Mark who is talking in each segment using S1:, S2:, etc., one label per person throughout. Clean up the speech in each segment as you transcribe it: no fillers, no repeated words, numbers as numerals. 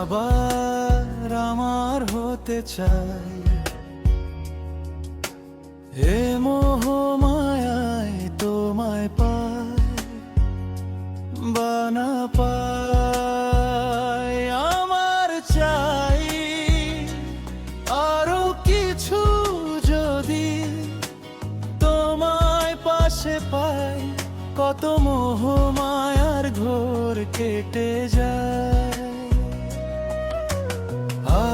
S1: আবার আমার হতে চাই। এ মোহ মায়ায় তোমায় পাই বা না পাই, আমার চাই আরো কিছু। যদি তোমায় পাশে পাই, কত মোহ মায়ার ঘোর কেটে যায়।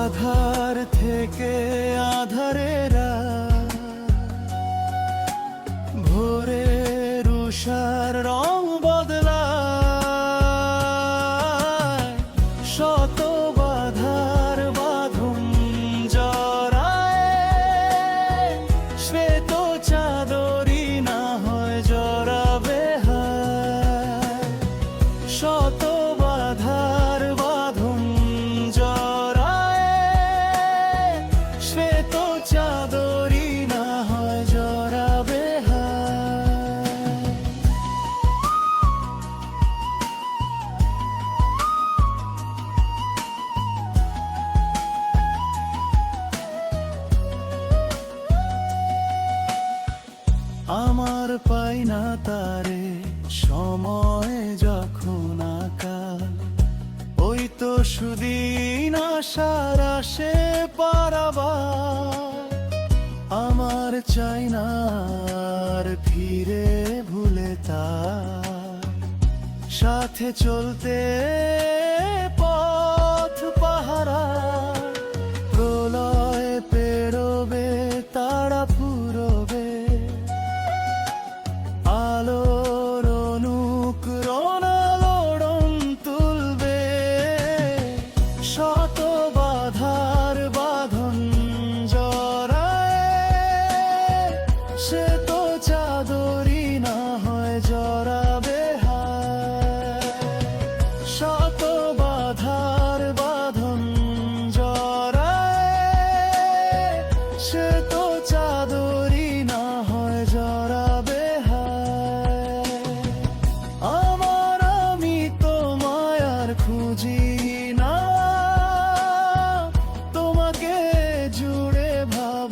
S1: আধার থেকে আধারে রাত, ভোরের উষার রং বদলায়। শত বাধার বাঁধন জড়ায়, শ্বেত চাদরি না হয় জড়াবে হায়। শত বাধার বাঁধন জড়ায়, শ্বেত চাদরি না হয় জড়াবে হায়। আমার পাই না তারে সময় যখন আকাল, ওই তো সুদিন আশার আসে পারাবার। আমার চাই না আর ফিরে ভুলে তার সাথে চলতে পথ পাহারা। প্রলয় পেরোবে, তারা ফুরবে, আলোর অনুকরণ আলোড়ন তুলবে। শত বাধার বাঁধন জড়ায়, সে তো চাদরি না হয় জড়াবে হায়। শত বাধার বাঁধন জড়ায়, সে